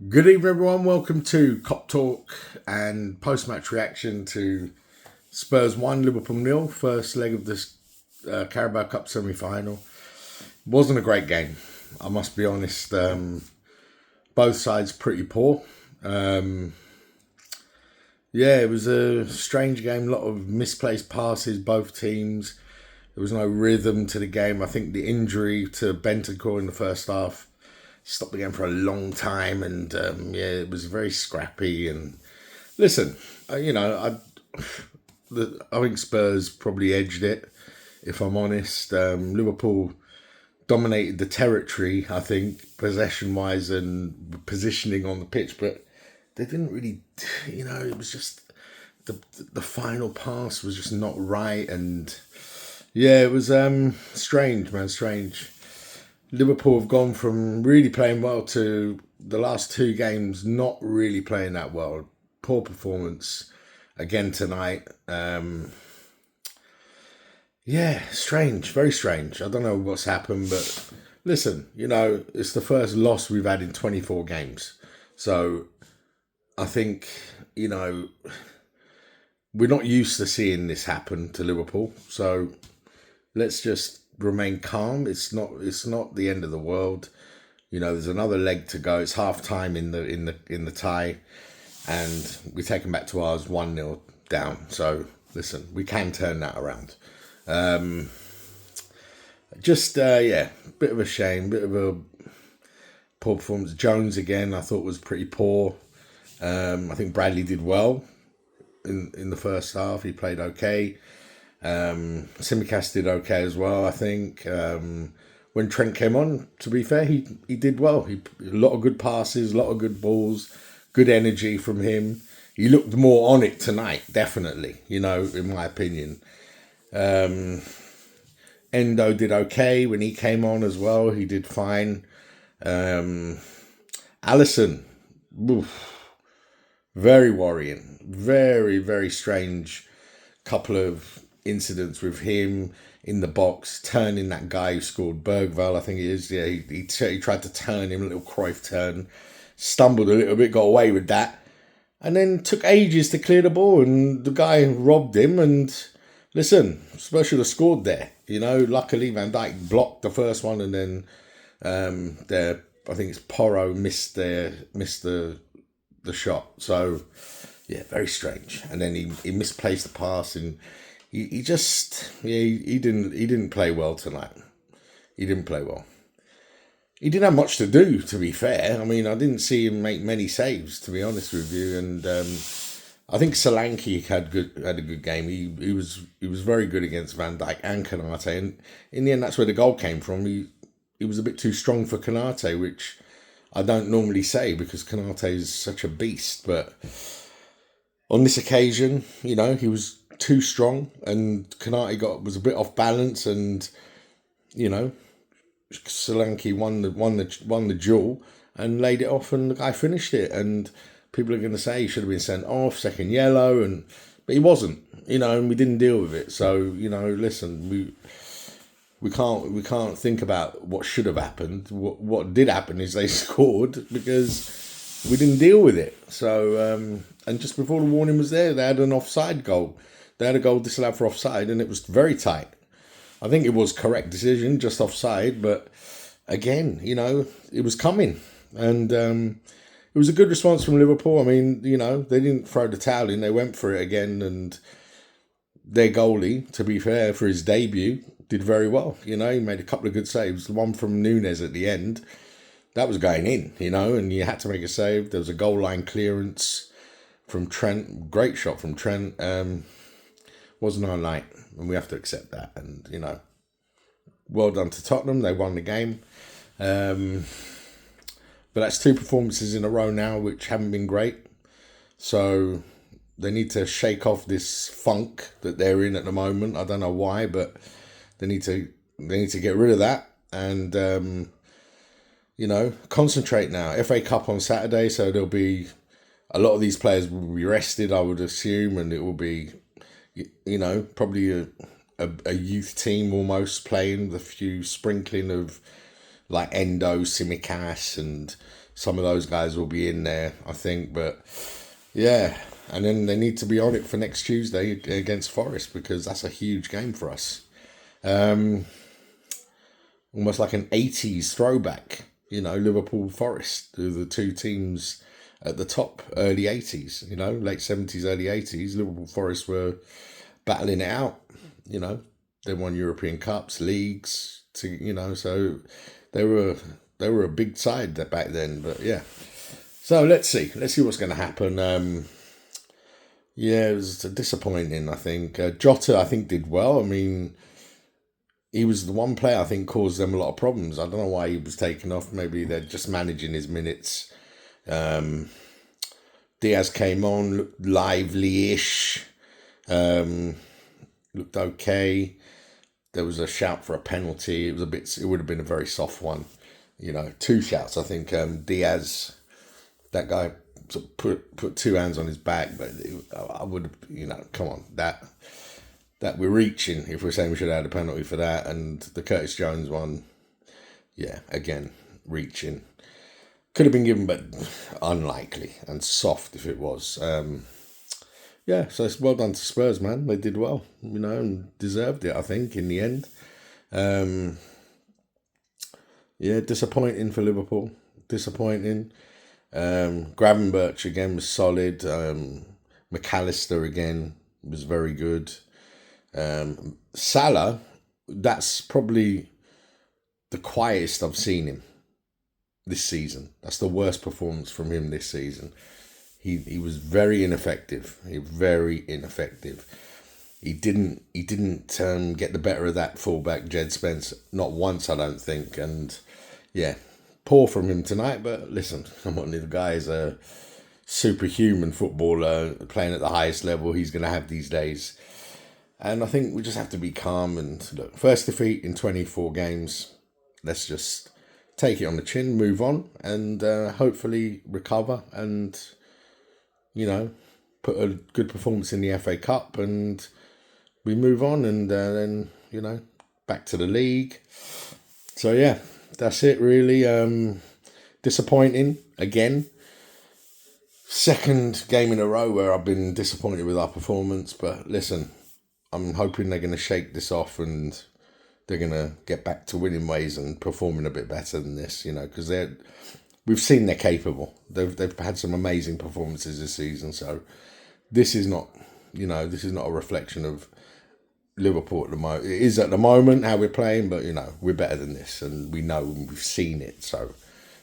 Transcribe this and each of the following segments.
Good evening, everyone. Welcome to Cop Talk and post-match reaction to Spurs 1, Liverpool nil. First leg of this Carabao Cup semi-final. Wasn't a great game, I must be honest. Both sides pretty poor. Um, yeah, it was a strange game. A lot of misplaced passes, both teams. There was no rhythm to the game. I think the injury to Bentancur in the first half stopped the game for a long time, and yeah, it was very scrappy. And listen, I think Spurs probably edged it. If I'm honest, Liverpool dominated the territory. I think possession wise and positioning on the pitch, but they didn't really. It was just the final pass was just not right, and yeah, it was strange, man, strange. Liverpool have gone from really playing well to the last two games not really playing that well. Poor performance again tonight. Yeah, strange, very strange. I don't know what's happened, but listen, it's the first loss we've had in 24 games. So I think, you know, we're not used to seeing this happen to Liverpool. So let's just remain calm. It's not the end of the world. There's another leg to go. It's half time in the tie, and we're taken back to ours 1-0 down. So listen, we can turn that around. Just yeah, bit of a shame, bit of a poor performance. Jones again, I thought was pretty poor. I think Bradley did well in the first half. He played okay. Simicast did okay as well, I think. When Trent came on, to be fair, he did well. A lot of good passes, a lot of good balls, good energy from him. He looked more on it tonight, definitely, in my opinion. Endo did okay when he came on as well. He did fine. Allison, oof, very worrying. Very, very strange couple of incidents with him in the box, turning that guy who scored Bergvall, I think it is. Yeah, he tried to turn him, a little Cruyff turn, stumbled a little bit, got away with that, and then took ages to clear the ball, and the guy robbed him. And listen, Spurs should have scored there. Luckily Van Dijk blocked the first one, and then I think it's Porro missed the shot. So yeah, very strange. And then he misplaced the pass, and he just he didn't play well tonight. He didn't play well. He didn't have much to do, to be fair. I mean, I didn't see him make many saves, to be honest with you. And I think Solanke had a good game. He was very good against Van Dijk and Canate. And in the end, that's where the goal came from. He was a bit too strong for Canate, which I don't normally say because Canate is such a beast. But on this occasion, he was too strong, and Kanate was a bit off balance, and Solanke won the duel and laid it off, and the guy finished it. And people are going to say he should have been sent off, second yellow, but he wasn't. And we didn't deal with it. So listen, we can't think about what should have happened. What did happen is they scored because we didn't deal with it. So and just before the warning was there, they had an offside goal. They had a goal disallowed for offside, and it was very tight. I think it was correct decision, just offside. But again, it was coming, and it was a good response from Liverpool. I mean, they didn't throw the towel in; they went for it again, and their goalie, to be fair, for his debut, did very well. He made a couple of good saves. The one from Nunes at the end, that was going in, and you had to make a save. There was a goal line clearance from Trent, great shot from Trent. Wasn't our night, and we have to accept that. And well done to Tottenham; they won the game. But that's two performances in a row now which haven't been great. So they need to shake off this funk that they're in at the moment. I don't know why, but they need to get rid of that and concentrate now. FA Cup on Saturday, so there'll be a lot of these players will be rested, I would assume, and it will be probably a youth team almost playing, with a few sprinkling of like Endo, Simicast, and some of those guys will be in there, I think. But yeah, and then they need to be on it for next Tuesday against Forest, because that's a huge game for us. Almost like an 80s throwback, Liverpool Forest, the two teams at the top, early 80s, late 70s, early 80s. Liverpool Forest were battling it out, They won European Cups, leagues, so they were a big side back then. But yeah, so let's see what's going to happen. Yeah, it was disappointing, I think. Jota, I think, did well. I mean, he was the one player I think caused them a lot of problems. I don't know why he was taken off. Maybe they're just managing his minutes. Diaz came on, looked lively-ish, looked okay. There was a shout for a penalty. It would have been a very soft one. Two shouts. I think Diaz, that guy, sort of put two hands on his back, but I would have, come on, that we're reaching if we're saying we should have had a penalty for that. And the Curtis Jones one, yeah, again, reaching. Could have been given, but unlikely, and soft if it was. Yeah, so it's well done to Spurs, man. They did well, and deserved it, I think, in the end. Yeah, disappointing for Liverpool. Disappointing. Gravenberch again was solid. McAllister again was very good. Salah, that's probably the quietest I've seen him this season. That's the worst performance from him this season. He was very ineffective. Very ineffective. He didn't get the better of that fullback Jed Spence, not once, I don't think. And yeah, poor from him tonight. But listen, come on, the guy is a superhuman footballer playing at the highest level he's going to have these days. And I think we just have to be calm and look. First defeat in 24 games. Let's just take it on the chin, move on, and hopefully recover and, put a good performance in the FA Cup, and we move on, and then, back to the league. So, yeah, that's it, really. Disappointing, again. Second game in a row where I've been disappointed with our performance, but listen, I'm hoping they're going to shake this off and they're going to get back to winning ways and performing a bit better than this, because we've seen they're capable. They've had some amazing performances this season. So this is not a reflection of Liverpool at the moment. It is at the moment how we're playing, but we're better than this, and we know and we've seen it. So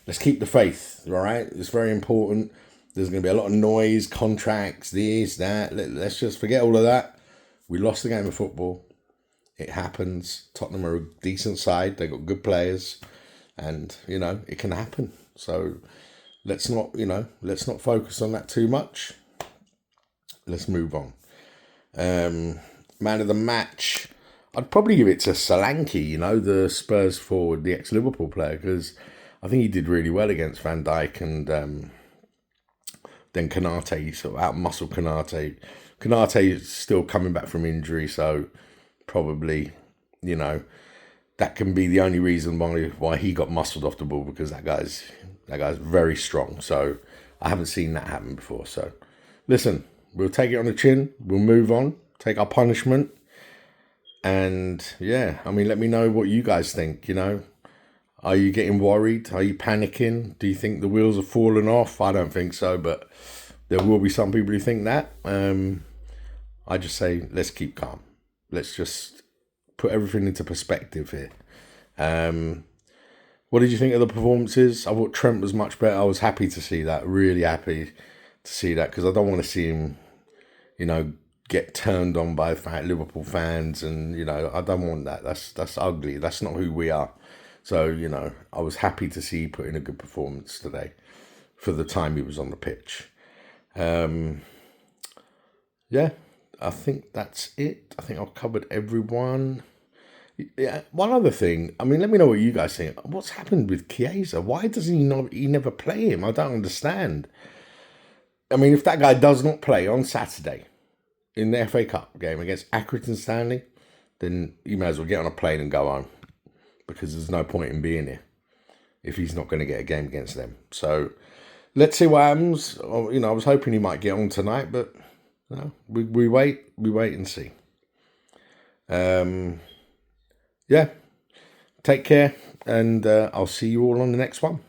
let's keep the faith. All right, it's very important. There's going to be a lot of noise, contracts, this, that. Let's just forget all of that. We lost the game of football. It happens. Tottenham are a decent side. They got good players, and it can happen. So let's not focus on that too much. Let's move on. Man of the match, I'd probably give it to Solanke. The Spurs forward, the ex-Liverpool player, because I think he did really well against Van Dijk, and then Konate sort of out-muscled Konate. Konate is still coming back from injury, so probably, that can be the only reason why he got muscled off the ball, because that guy's very strong. So I haven't seen that happen before. So listen, we'll take it on the chin. We'll move on, take our punishment. And yeah, let me know what you guys think, Are you getting worried? Are you panicking? Do you think the wheels have fallen off? I don't think so, but there will be some people who think that. I just say, let's keep calm. Let's just put everything into perspective here. What did you think of the performances? I thought Trent was much better. I was happy to see that. Really happy to see that, because I don't want to see him, get turned on by Liverpool fans, and I don't want that. That's ugly. That's not who we are. So I was happy to see he put in a good performance today for the time he was on the pitch. Yeah, I think that's it. I think I've covered everyone. Yeah, one other thing. Let me know what you guys think. What's happened with Chiesa? Why doesn't he never play him? I don't understand. If that guy does not play on Saturday in the FA Cup game against Accrington Stanley, then you may as well get on a plane and go home, because there's no point in being here. if he's not going to get a game against them. So let's see what happens. I was hoping he might get on tonight, but no, we wait and see. Yeah, take care, and I'll see you all on the next one.